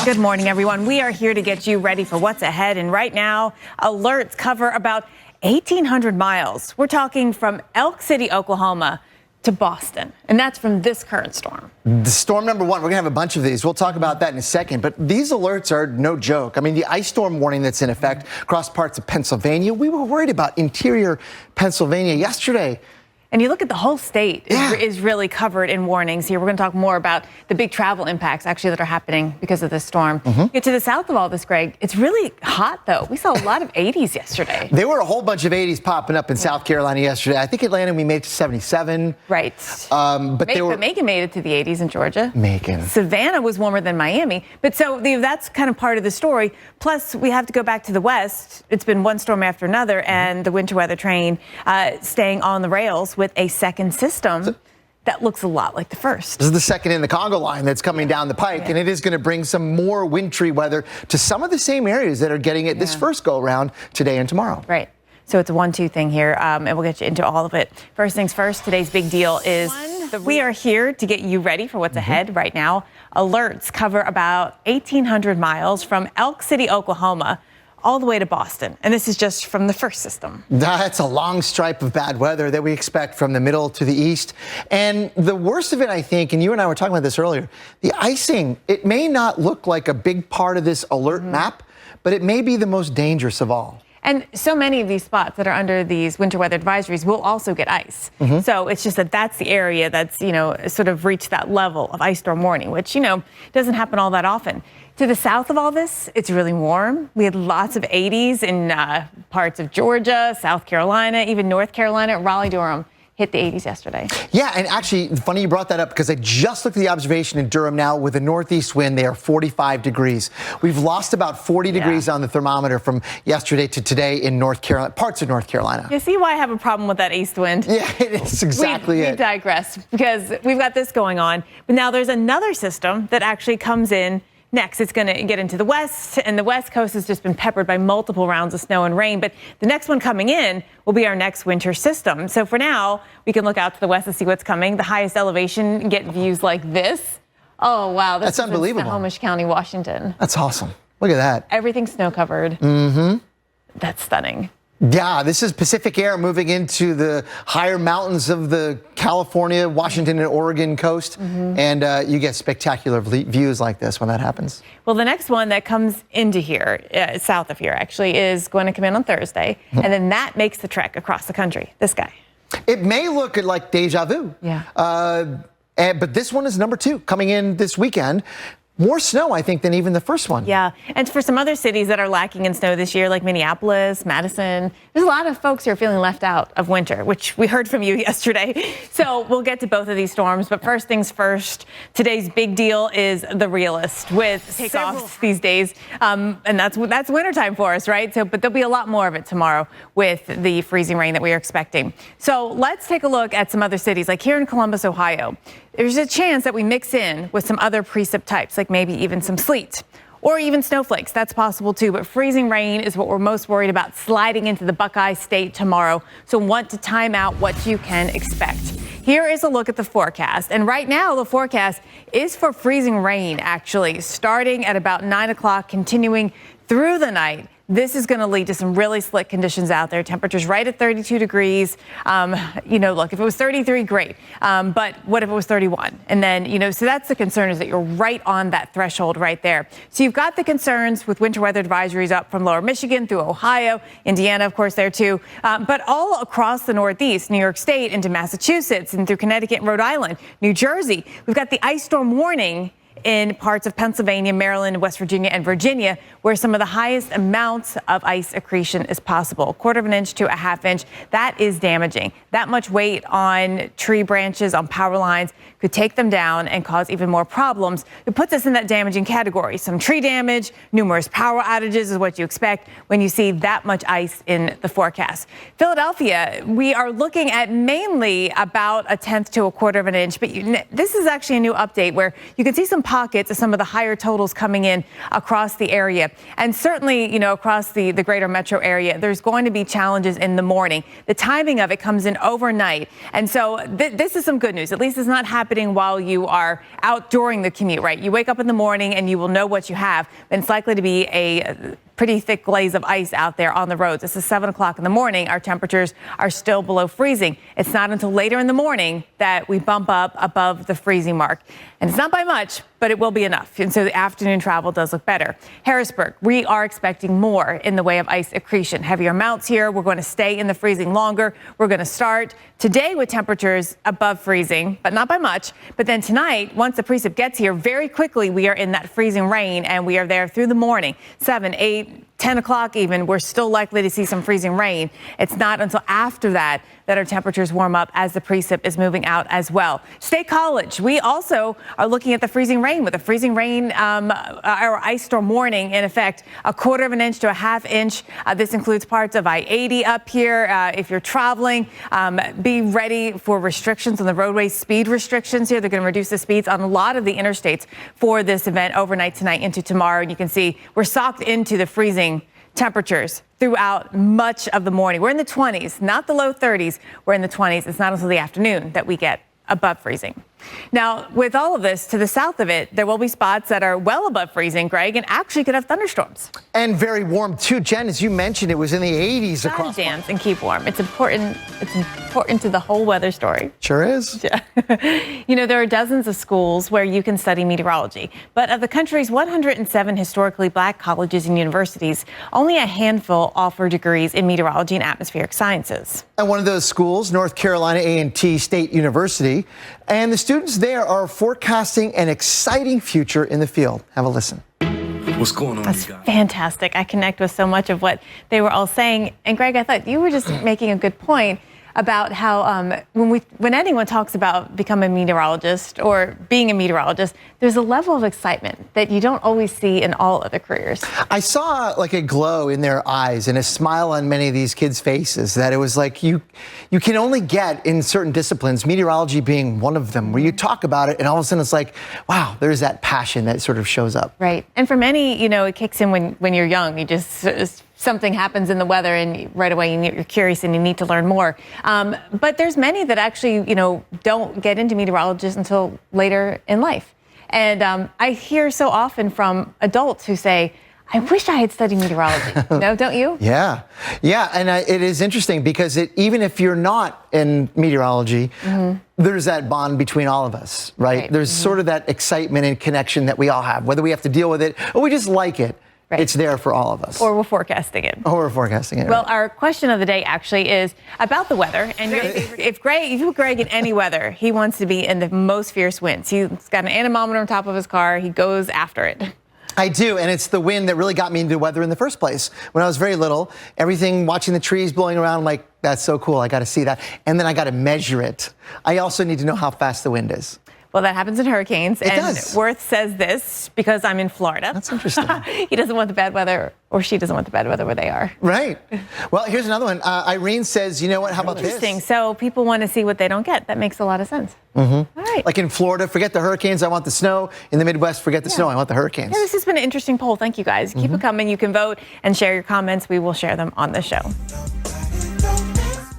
Good morning, everyone. We are here to get you ready for what's ahead. And right now, alerts cover about 1,800 miles. We're talking from Elk City, Oklahoma to Boston. And that's from this current storm. The storm number one, we're going to have a bunch of these. We'll talk about that in a second. But these alerts are no joke. I mean, the ice storm warning that's in effect across parts of Pennsylvania. We were worried about interior Pennsylvania yesterday. And you look at the whole state is really covered in warnings here. We're going to talk more about the big travel impacts actually that are happening because of this storm. Get to the south of all this, Greg. It's really hot, though. We saw a lot of 80s yesterday. There were a whole bunch of 80s popping up in South Carolina yesterday. I think Atlanta, we made it to 77. Right. But Macon made it to the 80s in Georgia. Macon. Savannah was warmer than Miami. But so that's kind of part of the story. Plus, we have to go back to the west. It's been one storm after another, and the winter weather train staying on the rails with a second system that looks a lot like the first. This is the second in the Congo line that's coming down the pike, and it is going to bring some more wintry weather to some of the same areas that are getting it this first go around today and tomorrow. Right. So it's a 1-2 thing here, and we'll get you into all of it. First things first, today's big deal is we are here to get you ready for what's ahead right now. Alerts cover about 1,800 miles from Elk City, Oklahoma, all the way to Boston. And this is just from the first system. That's a long stripe of bad weather that we expect from the middle to the east. And the worst of it, I think, and you and I were talking about this earlier, the icing, it may not look like a big part of this alert map, but it may be the most dangerous of all. And so many of these spots that are under these winter weather advisories will also get ice. So it's just that's the area that's, sort of reached that level of ice storm warning, which, doesn't happen all that often. To the south of all this, it's really warm. We had lots of 80s in parts of Georgia, South Carolina, even North Carolina. Raleigh-Durham hit the 80s yesterday. Yeah, and actually, funny you brought that up because I just looked at the observation in Durham now with a northeast wind. They are 45 degrees. We've lost about 40 degrees on the thermometer from yesterday to today in North Carolina, parts of North Carolina. You see why I have a problem with that east wind? Yeah, it's exactly it. We digress because we've got this going on. But now there's another system that actually comes in next. It's going to get into the west, and the west coast has just been peppered by multiple rounds of snow and rain. But the next one coming in will be our next winter system. So for now, we can look out to the west to see what's coming. The highest elevation, get views like this. Oh, wow. That's unbelievable. In Snohomish County, Washington. That's awesome. Look at that. Everything's snow covered. That's stunning. Yeah, this is Pacific air moving into the higher mountains of the California, Washington, and Oregon coast. And you get spectacular views like this when that happens. Well, the next one that comes into here, south of here actually, is going to come in on Thursday. And then that makes the trek across the country. This guy. It may look like deja vu. Yeah. But this one is number 2 coming in this weekend. More snow, I think, than even the first one. Yeah, and for some other cities that are lacking in snow this year, like Minneapolis, Madison, there's a lot of folks who are feeling left out of winter, which we heard from you yesterday. So we'll get to both of these storms, but first things first, today's big deal is the realist with takeoffs these days, and that's wintertime for us, right? So, but there'll be a lot more of it tomorrow with the freezing rain that we are expecting. So let's take a look at some other cities, like here in Columbus, Ohio. There's a chance that we mix in with some other precip types, like maybe even some sleet or even snowflakes. That's possible too, but freezing rain is what we're most worried about sliding into the Buckeye State tomorrow. So want to time out what you can expect. Here is a look at the forecast. And right now the forecast is for freezing rain, actually, starting at about 9 o'clock, continuing through the night. This is going to lead to some really slick conditions out there. Temperatures right at 32 degrees. Look, if it was 33, great. But what if it was 31? And then, so that's the concern, is that you're right on that threshold right there. So you've got the concerns with winter weather advisories up from lower Michigan through Ohio, Indiana, of course, there too. But all across the Northeast, New York State into Massachusetts and through Connecticut and Rhode Island, New Jersey. We've got the ice storm warning in parts of Pennsylvania, Maryland, West Virginia, and Virginia, where some of the highest amounts of ice accretion is possible. 1/4 inch to a 1/2 inch. That is damaging. That much weight on tree branches, on power lines, could take them down and cause even more problems. It puts us in that damaging category. Some tree damage, numerous power outages is what you expect when you see that much ice in the forecast. Philadelphia, we are looking at mainly about 1/10 to 1/4 inch, but this is actually a new update where you can see some pockets of some of the higher totals coming in across the area. And certainly, across the greater metro area, there's going to be challenges in the morning. The timing of it comes in overnight. And so this is some good news. At least it's not happening while you are out during the commute, right? You wake up in the morning and you will know what you have. And it's likely to be a pretty thick glaze of ice out there on the roads. This is 7 o'clock in the morning. Our temperatures are still below freezing. It's not until later in the morning that we bump up above the freezing mark. And it's not by much, but it will be enough. And so the afternoon travel does look better. Harrisburg, we are expecting more in the way of ice accretion. Heavier amounts here. We're going to stay in the freezing longer. We're going to start today with temperatures above freezing, but not by much. But then tonight, once the precip gets here, very quickly we are in that freezing rain, and we are there through the morning, 7, 8, 10 o'clock even, we're still likely to see some freezing rain. It's not until after that our temperatures warm up as the precip is moving out as well. State College, we also are looking at the freezing rain with a freezing rain or ice storm warning in effect, 1/4 of an inch to a 1/2 inch. This includes parts of I-80 up here. If you're traveling, be ready for restrictions on the roadway, speed restrictions here. They're going to reduce the speeds on a lot of the interstates for this event overnight tonight into tomorrow. And you can see we're socked into the freezing temperatures throughout much of the morning. We're in the 20s, not the low 30s. We're in the 20s. It's not until the afternoon that we get above freezing. Now, with all of this, to the south of it, there will be spots that are well above freezing, Greg, and actually could have thunderstorms. And very warm, too. Jen, as you mentioned, it was in the 80s across. Dance and keep warm. It's important. It's important to the whole weather story. Sure is. Yeah. There are dozens of schools where you can study meteorology. But of the country's 107 historically black colleges and universities, only a handful offer degrees in meteorology and atmospheric sciences. And one of those schools, North Carolina A&T State University, and the students there are forecasting an exciting future in the field. Have a listen. What's going on, That's you guys? fantastic. I connect with so much of what they were all saying. And Greg, I thought you were just making a good point about how when anyone talks about becoming a meteorologist or being a meteorologist, there's a level of excitement that you don't always see in all other careers. I saw like a glow in their eyes and a smile on many of these kids' faces that it was like you can only get in certain disciplines, meteorology being one of them, where you talk about it and all of a sudden it's like, wow, there's that passion that sort of shows up. Right. And for many, it kicks in when you're young. You just something happens in the weather and right away you're curious and you need to learn more. But there's many that actually, don't get into meteorologists until later in life. And I hear so often from adults who say, I wish I had studied meteorology. No, don't you? Yeah. And it is interesting because even if you're not in meteorology, there's that bond between all of us, right? There's sort of that excitement and connection that we all have, whether we have to deal with it or we just like it. Right. It's there for all of us. Or we're forecasting it. Well, right. Our question of the day actually is about the weather. And if you put Greg in any weather, he wants to be in the most fierce winds. He's got an anemometer on top of his car. He goes after it. I do, and it's the wind that really got me into weather in the first place. When I was very little, everything, watching the trees blowing around, I'm like, that's so cool, I got to see that. And then I got to measure it. I also need to know how fast the wind is. Well, that happens in hurricanes. It does. Worth says this because I'm in Florida. That's interesting. He doesn't want the bad weather, or she doesn't want the bad weather where they are. Right. Well, here's another one. Irene says, you know what, how about this? Interesting. So people want to see what they don't get. That makes a lot of sense. All right. Like in Florida, forget the hurricanes, I want the snow. In the Midwest, forget the snow, I want the hurricanes. Yeah, this has been an interesting poll. Thank you, guys. Keep it coming. You can vote and share your comments. We will share them on the show.